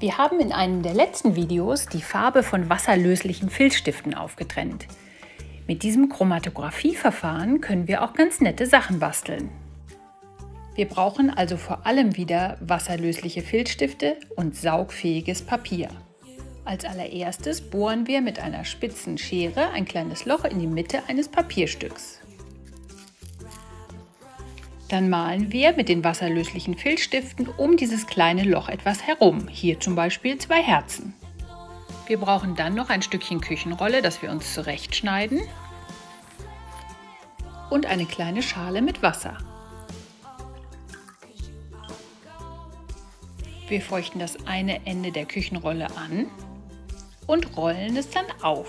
Wir haben in einem der letzten Videos die Farbe von wasserlöslichen Filzstiften aufgetrennt. Mit diesem Chromatographie-Verfahren können wir auch ganz nette Sachen basteln. Wir brauchen also vor allem wieder wasserlösliche Filzstifte und saugfähiges Papier. Als allererstes bohren wir mit einer spitzen Schere ein kleines Loch in die Mitte eines Papierstücks. Dann malen wir mit den wasserlöslichen Filzstiften um dieses kleine Loch etwas herum, hier zum Beispiel 2 Herzen. Wir brauchen dann noch ein Stückchen Küchenrolle, das wir uns zurechtschneiden, und eine kleine Schale mit Wasser. Wir feuchten das eine Ende der Küchenrolle an und rollen es dann auf.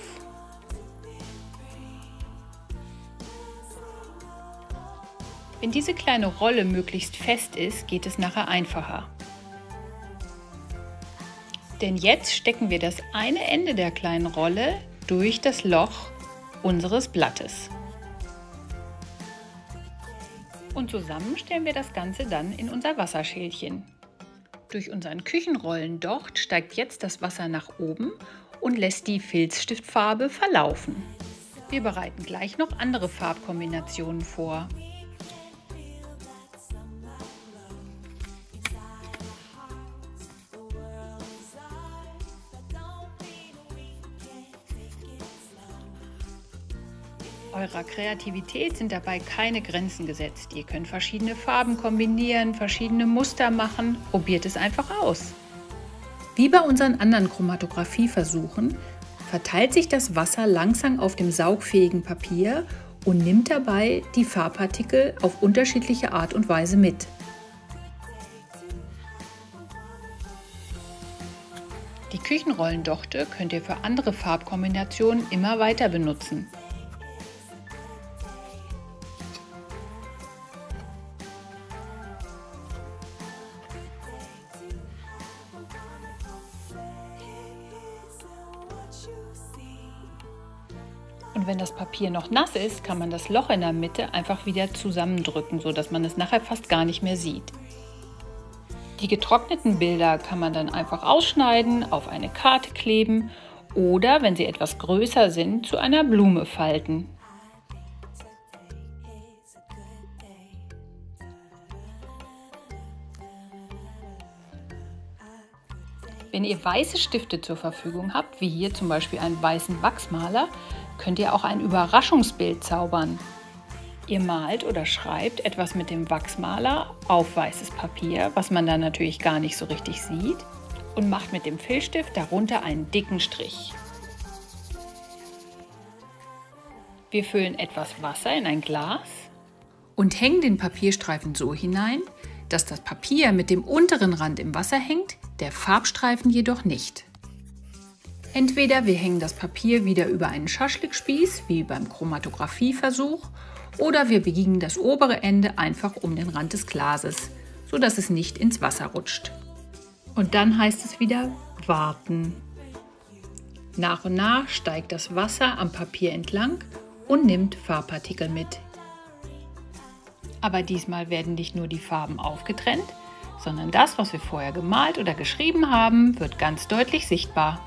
Wenn diese kleine Rolle möglichst fest ist, geht es nachher einfacher. Denn jetzt stecken wir das eine Ende der kleinen Rolle durch das Loch unseres Blattes. Und zusammen stellen wir das Ganze dann in unser Wasserschälchen. Durch unseren Küchenrollendocht steigt jetzt das Wasser nach oben und lässt die Filzstiftfarbe verlaufen. Wir bereiten gleich noch andere Farbkombinationen vor. Eurer Kreativität sind dabei keine Grenzen gesetzt. Ihr könnt verschiedene Farben kombinieren, verschiedene Muster machen. Probiert es einfach aus. Wie bei unseren anderen Chromatographie-Versuchen verteilt sich das Wasser langsam auf dem saugfähigen Papier und nimmt dabei die Farbpartikel auf unterschiedliche Art und Weise mit. Die Küchenrollendochte könnt ihr für andere Farbkombinationen immer weiter benutzen. Und wenn das Papier noch nass ist, kann man das Loch in der Mitte einfach wieder zusammendrücken, sodass man es nachher fast gar nicht mehr sieht. Die getrockneten Bilder kann man dann einfach ausschneiden, auf eine Karte kleben oder, wenn sie etwas größer sind, zu einer Blume falten. Wenn ihr weiße Stifte zur Verfügung habt, wie hier zum Beispiel einen weißen Wachsmaler, könnt ihr auch ein Überraschungsbild zaubern. Ihr malt oder schreibt etwas mit dem Wachsmaler auf weißes Papier, was man dann natürlich gar nicht so richtig sieht, und macht mit dem Filzstift darunter einen dicken Strich. Wir füllen etwas Wasser in ein Glas und hängen den Papierstreifen so hinein, dass das Papier mit dem unteren Rand im Wasser hängt, der Farbstreifen jedoch nicht. Entweder wir hängen das Papier wieder über einen Schaschlikspieß, wie beim Chromatographie-Versuch, oder wir biegen das obere Ende einfach um den Rand des Glases, sodass es nicht ins Wasser rutscht. Und dann heißt es wieder warten. Nach und nach steigt das Wasser am Papier entlang und nimmt Farbpartikel mit. Aber diesmal werden nicht nur die Farben aufgetrennt, sondern das, was wir vorher gemalt oder geschrieben haben, wird ganz deutlich sichtbar.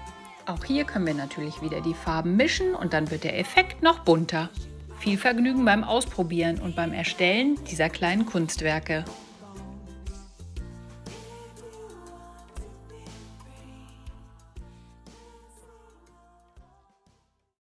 Auch hier können wir natürlich wieder die Farben mischen und dann wird der Effekt noch bunter. Viel Vergnügen beim Ausprobieren und beim Erstellen dieser kleinen Kunstwerke.